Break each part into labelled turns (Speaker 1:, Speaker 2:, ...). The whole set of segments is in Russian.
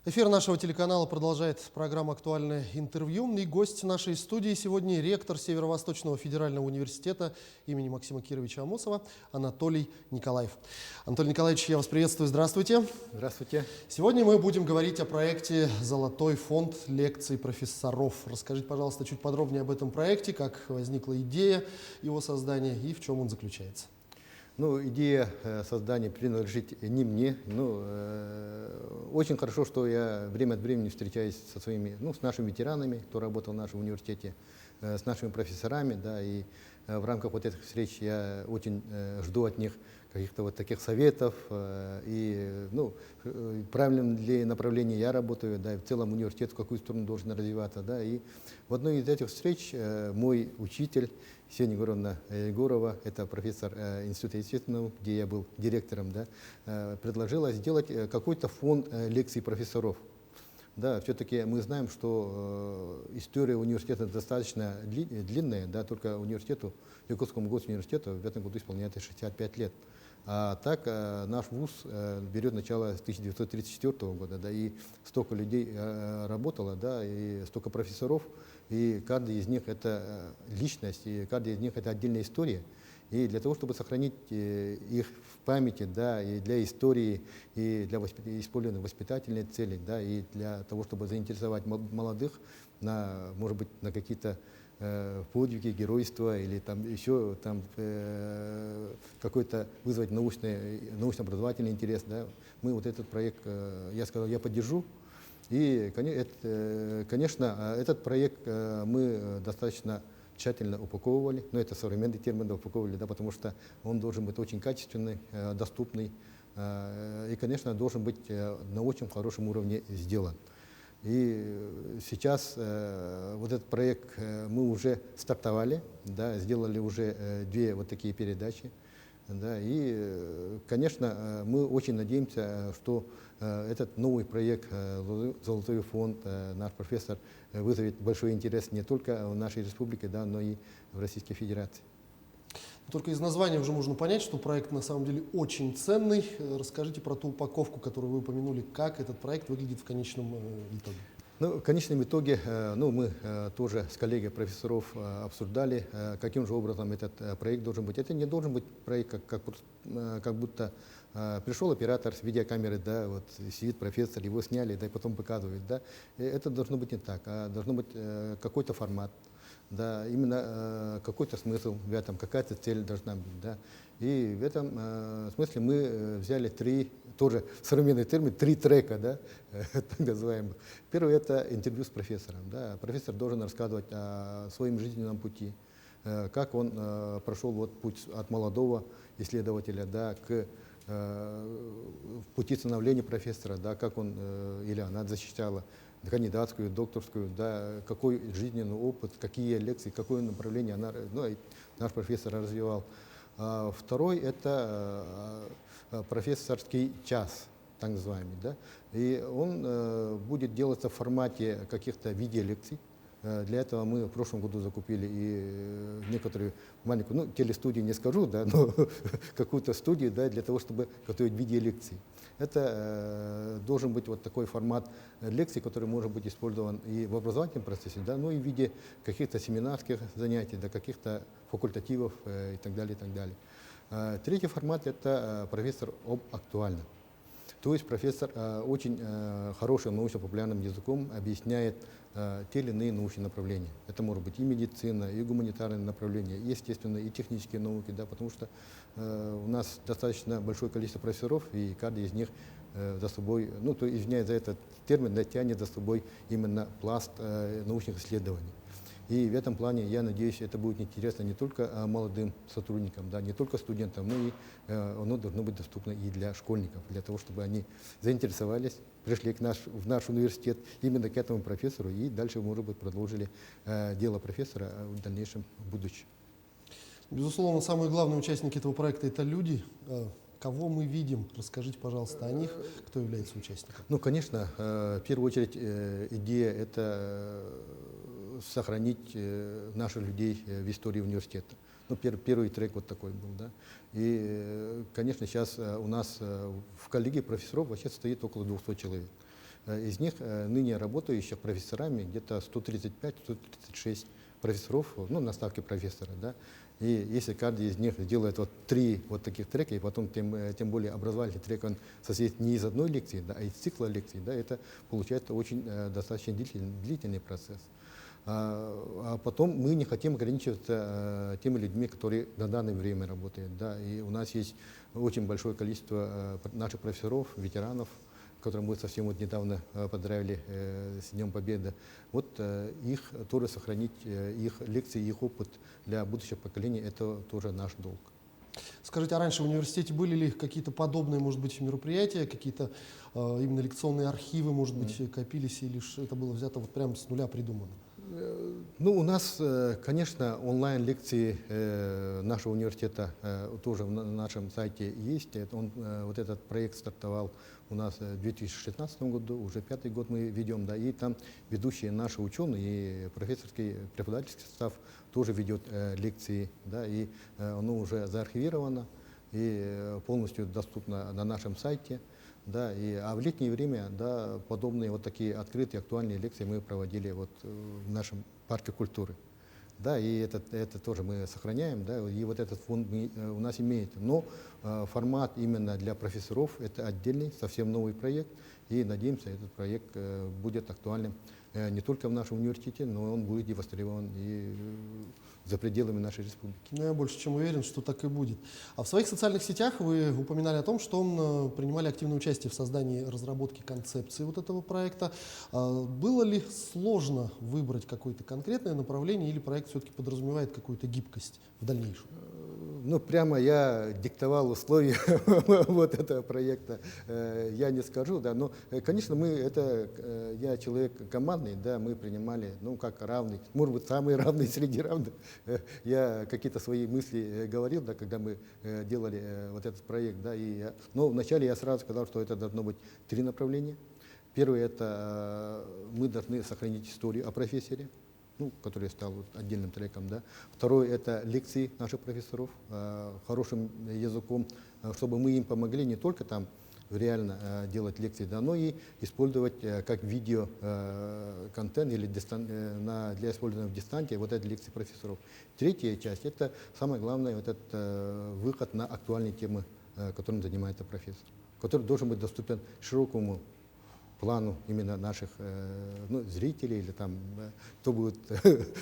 Speaker 1: Эфир нашего телеканала продолжает программа «Актуальное интервью». И гость нашей студии сегодня ректор Северо-Восточного федерального университета имени Максима Кировича Амосова Анатолий Николаев. Анатолий Николаевич, я вас приветствую. Здравствуйте.
Speaker 2: Здравствуйте.
Speaker 1: Сегодня мы будем говорить о проекте «Золотой фонд лекций профессоров». Расскажите, пожалуйста, чуть подробнее об этом проекте, как возникла идея его создания и в чем он заключается.
Speaker 2: Ну, идея создания принадлежит не мне. Очень хорошо, что я время от времени встречаюсь со своими, с нашими ветеранами, кто работал в нашем университете, с нашими профессорами, да, и в рамках вот этих встреч я очень жду от них каких-то вот таких советов, правильном ли направлении я работаю, да, и в целом университет в какую сторону должен развиваться, да, и в одной из этих встреч мой учитель Ксения Егоровна Егорова, это профессор Института естественных наук, где я был директором, да, предложила сделать какой-то фонд лекций профессоров. Да, все-таки мы знаем, что история университета достаточно длинная, да, только Якутскому госуниверситету в этом году исполняется 65 лет. А так наш вуз берет начало с 1934 года, да, и столько людей работало, да, и столько профессоров, и каждый из них это личность, и каждый из них это отдельная история. И для того, чтобы сохранить их в памяти, да, и для истории, и для использования воспитательной цели, да, и для того, чтобы заинтересовать молодых может быть, на какие-то подвиги, геройства или там еще какой-то вызвать научно-образовательный интерес. Да. Мы вот этот проект, я сказал, я поддержу. И, конечно, этот проект мы достаточно тщательно упаковывали, но это современный термин упаковывали, да, потому что он должен быть очень качественный, доступный и, конечно, должен быть на очень хорошем уровне сделан. И сейчас вот этот проект мы уже стартовали, да, сделали уже 2 вот такие передачи. Да, и, конечно, мы очень надеемся, что этот новый проект «Золотой фонд», наш профессор, вызовет большой интерес не только в нашей республике, да, но и в Российской Федерации.
Speaker 1: Только из названия уже можно понять, что проект на самом деле очень ценный. Расскажите про ту упаковку, которую вы упомянули, как этот проект выглядит в конечном итоге.
Speaker 2: Ну, в конечном итоге мы тоже с коллегой профессоров обсуждали, каким же образом этот проект должен быть. Это не должен быть проект, как будто пришел оператор с видеокамеры, да, вот сидит профессор, его сняли, да, и потом показывают. Да. Это должно быть не так, а должно быть какой-то формат. Да, именно какой-то смысл в этом, какая-то цель должна быть. Да. И в этом смысле мы взяли 3, тоже современный термин, 3 трека, да, так называемых. Первый — это интервью с профессором. Да. Профессор должен рассказывать о своем жизненном пути, как он прошел вот путь от молодого исследователя, да, к пути становления профессора, да, как он или она защищала кандидатскую, докторскую, да, какой жизненный опыт, какие лекции, какое направление наш профессор развивал. Второй — это профессорский час, так называемый. Да, и он будет делаться в формате каких-то видеолекций. Для этого мы в прошлом году закупили и некоторую маленькую, телестудию не скажу, да, но какую-то студию, да, для того, чтобы готовить видеолекции. Это должен быть вот такой формат лекций, который может быть использован и в образовательном процессе, да, но и в виде каких-то семинарских занятий, да, каких-то факультативов и так далее, и так далее. Третий формат — это профессор об актуальном. То есть профессор очень хорошим научно-популярным языком объясняет те или иные научные направления. Это может быть и медицина, и гуманитарные направления, и естественные, и технические науки, да, потому что у нас достаточно большое количество профессоров, и каждый из них за собой, извиняюсь за этот термин, тянет за собой именно пласт научных исследований. И в этом плане, я надеюсь, это будет интересно не только молодым сотрудникам, да, не только студентам, но и оно должно быть доступно и для школьников, для того, чтобы они заинтересовались, пришли в наш университет именно к этому профессору и дальше, может быть, продолжили дело профессора в дальнейшем будущем.
Speaker 1: Безусловно, самые главные участники этого проекта — это люди. Кого мы видим? Расскажите, пожалуйста, о них, кто является участником.
Speaker 2: Ну, конечно, в первую очередь идея — это сохранить наших людей в истории университета. Первый трек вот такой был. Да. И, конечно, сейчас у нас в коллегии профессоров вообще стоит около 200 человек. из них ныне работающих профессорами где-то 135-136 профессоров, ну, на ставке профессора, да. И если каждый из них делает вот 3 вот таких трека, и потом тем более образовательный трек, он состоит не из одной лекции, да, а из цикла лекций, да, это получается очень достаточно длительный процесс. А потом мы не хотим ограничиваться теми людьми, которые на данное время работают. Да, и у нас есть очень большое количество наших профессоров, ветеранов, которым мы совсем вот недавно поздравили с Днем Победы. Вот их тоже сохранить, их лекции, их опыт для будущего поколения, это тоже наш долг.
Speaker 1: Скажите, а раньше в университете были ли какие-то подобные, может быть, мероприятия, какие-то именно лекционные архивы, может быть, копились, или это было взято вот прямо с нуля придумано?
Speaker 2: Ну, у нас, конечно, онлайн-лекции нашего университета тоже на нашем сайте есть. Вот этот проект стартовал у нас в 2016 году, уже 5-й год мы ведем, да, и там ведущие наши ученые и профессорский, преподавательский состав тоже ведет лекции, да, и оно уже заархивировано и полностью доступно на нашем сайте. Да, а в летнее время, да, подобные вот такие открытые актуальные лекции мы проводили вот в нашем парке культуры. Да, и это тоже мы сохраняем, да, и вот этот фонд у нас имеется. Но формат именно для профессоров это отдельный, совсем новый проект, и надеемся, этот проект будет актуальным не только в нашем университете, но он будет и востребован и за пределами нашей республики.
Speaker 1: Ну, я больше чем уверен, что так и будет. А в своих социальных сетях вы упоминали о том, что принимали активное участие в создании разработки концепции вот этого проекта. Было ли сложно выбрать какое-то конкретное направление, или проект все-таки подразумевает какую-то гибкость в дальнейшем?
Speaker 2: Ну, прямо я диктовал условия вот этого проекта, я не скажу, да, но, конечно, я человек командный, да, мы принимали, ну, как равный, может быть, самый равный среди равных. Я какие-то свои мысли говорил, да, когда мы делали вот этот проект, да, но вначале я сразу сказал, что это должно быть 3 направления. Первое, это мы должны сохранить историю о профессоре, ну, который стал вот отдельным треком, да. Второе — это лекции наших профессоров хорошим языком, чтобы мы им помогли не только там реально делать лекции, да, но и использовать как видео контент или для использования в дистанте вот эти лекции профессоров. Третья часть — это самое главное, вот этот выход на актуальные темы, которым занимается профессор, который должен быть доступен широкому плану именно наших ну, зрителей или там, кто будет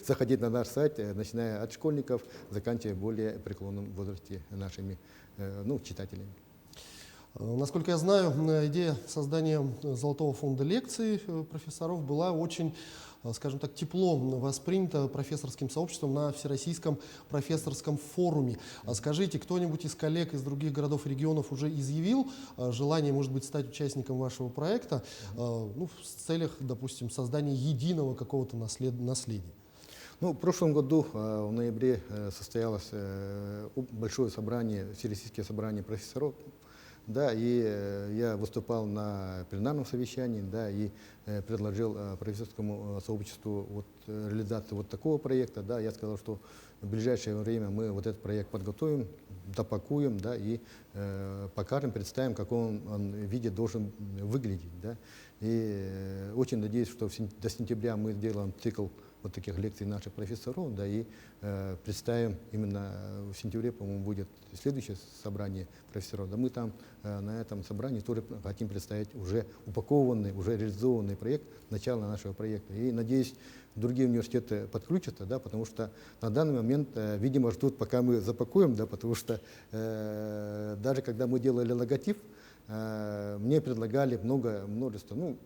Speaker 2: заходить на наш сайт, начиная от школьников, заканчивая более преклонном возрасте нашими ну, читателями.
Speaker 1: Насколько я знаю, идея создания Золотого фонда лекций профессоров была очень, скажем так, тепло воспринята профессорским сообществом на Всероссийском профессорском форуме. Скажите, кто-нибудь из коллег из других городов и регионов уже изъявил желание, может быть, стать участником вашего проекта, ну, в целях, допустим, создания единого какого-то наследия?
Speaker 2: Ну, в прошлом году, в ноябре, состоялось большое собрание, Всероссийское собрание профессоров. Да, и я выступал на пленарном совещании, да, и предложил профессорскому сообществу вот, реализацию вот такого проекта. Да, я сказал, что в ближайшее время мы вот этот проект подготовим, допакуем, да, и покажем, представим, в каком он виде должен выглядеть. Да. И очень надеюсь, что до сентября мы сделаем цикл вот таких лекций наших профессоров, да, и представим именно в сентябре, по-моему, будет следующее собрание профессоров. Да, мы там на этом собрании тоже хотим представить уже упакованный, уже реализованный проект, начало нашего проекта. И надеюсь, другие университеты подключатся, да, потому что на данный момент, видимо, ждут, пока мы запакуем, да, потому что даже когда мы делали логотип, мне предлагали множество, ну,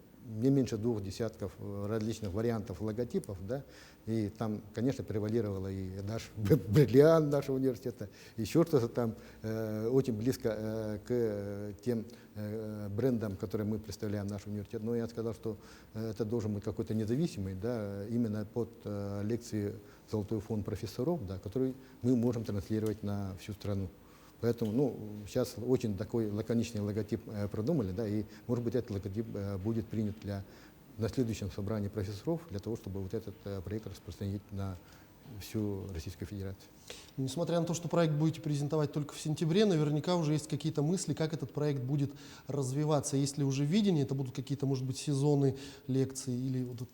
Speaker 2: не меньше 2 десятков различных вариантов логотипов, да, и там, конечно, превалировало и наш бриллиант нашего университета, еще что-то там очень близко к тем брендам, которые мы представляем наш университет. Но я сказал, что это должен быть какой-то независимый, да, именно под лекции «Золотой фонд профессоров», да, который мы можем транслировать на всю страну. Поэтому, ну, сейчас очень такой лаконичный логотип продумали, да, и, может быть, этот логотип будет принят на следующем собрании профессоров для того, чтобы вот этот проект распространить на всю Российскую Федерацию.
Speaker 1: Несмотря на то, что проект будете презентовать только в сентябре, наверняка уже есть какие-то мысли, как этот проект будет развиваться. Есть ли уже видение, это будут какие-то, может быть, сезоны лекций или вот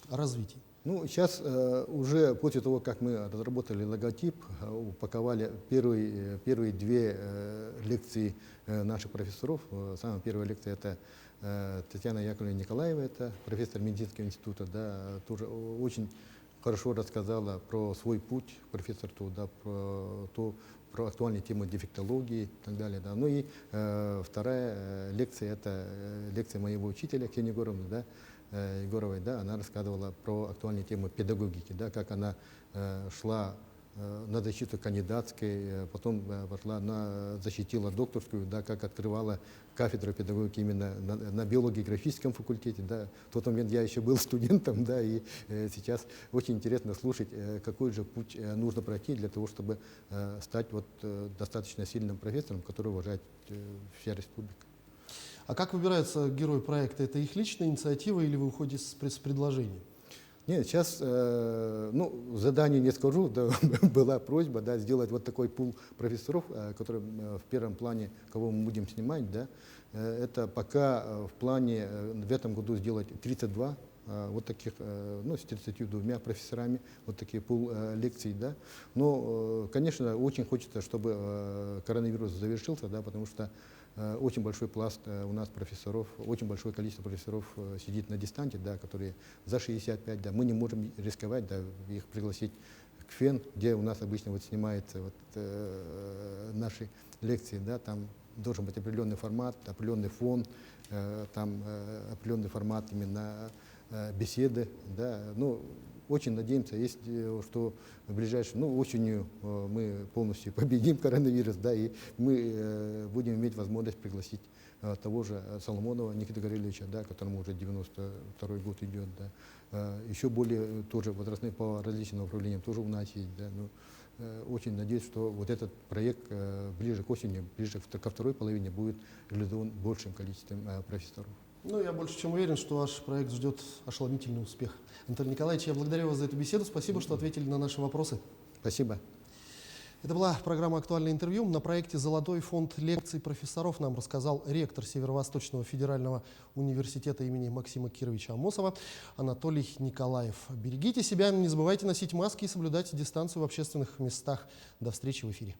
Speaker 1: о развитии?
Speaker 2: Ну, сейчас уже после того, как мы разработали логотип, упаковали первые две лекции наших профессоров. Самая первая лекция — это Татьяна Яковлевна Николаева, это профессор медицинского института, да, тоже очень хорошо рассказала про свой путь к профессорству, да, про актуальные темы дефектологии и так далее. Да. Ну и вторая лекция — это лекция моего учителя Ксении Егоровны, да, Егоровой, да, она рассказывала про актуальные темы педагогики, да, как она шла на защиту кандидатской, потом пошла защитила докторскую, да, как открывала кафедру педагогики именно на биологии-графическом факультете. Да. В тот момент я еще был студентом, да, и сейчас очень интересно слушать, какой же путь нужно пройти для того, чтобы стать вот достаточно сильным профессором, который уважает вся республика.
Speaker 1: А как выбираются герои проекта? Это их личная инициатива или вы уходите с предложением?
Speaker 2: Нет, сейчас, ну, задание не скажу, да, была просьба, да, сделать вот такой пул профессоров, который в первом плане, кого мы будем снимать, да, это пока в плане в этом году сделать 32 вот таких, ну, с 32 профессорами, вот такие пул лекций, да. Но, конечно, очень хочется, чтобы коронавирус завершился, да, потому что очень большой пласт у нас профессоров, очень большое количество профессоров сидит на дистанте, да, которые за 65, да, мы не можем рисковать, да, их пригласить к ФЕН, где у нас обычно вот снимаются вот, наши лекции, да, там должен быть определенный формат, определенный фон, там определенный формат именно беседы, да, ну, очень надеемся, что в ближайшем, ну, осенью мы полностью победим коронавирус, да, и мы будем иметь возможность пригласить того же Соломонова Никиты Горелевича, да, которому уже 92-й год идет, да, еще более тоже возрастные по различным направлениям тоже у нас есть, да, ну, очень надеюсь, что вот этот проект ближе к осени, ближе ко второй половине будет реализован большим количеством профессоров.
Speaker 1: Ну, я больше чем уверен, что ваш проект ждет ошеломительный успех. Анатолий Николаевич, я благодарю вас за эту беседу. Спасибо, что ответили на наши вопросы.
Speaker 2: Спасибо.
Speaker 1: Это была программа «Актуальное интервью». На проекте «Золотой фонд лекций профессоров» нам рассказал ректор Северо-Восточного федерального университета имени Максима Кировича Амосова Анатолий Николаев. Берегите себя, не забывайте носить маски и соблюдать дистанцию в общественных местах. До встречи в эфире.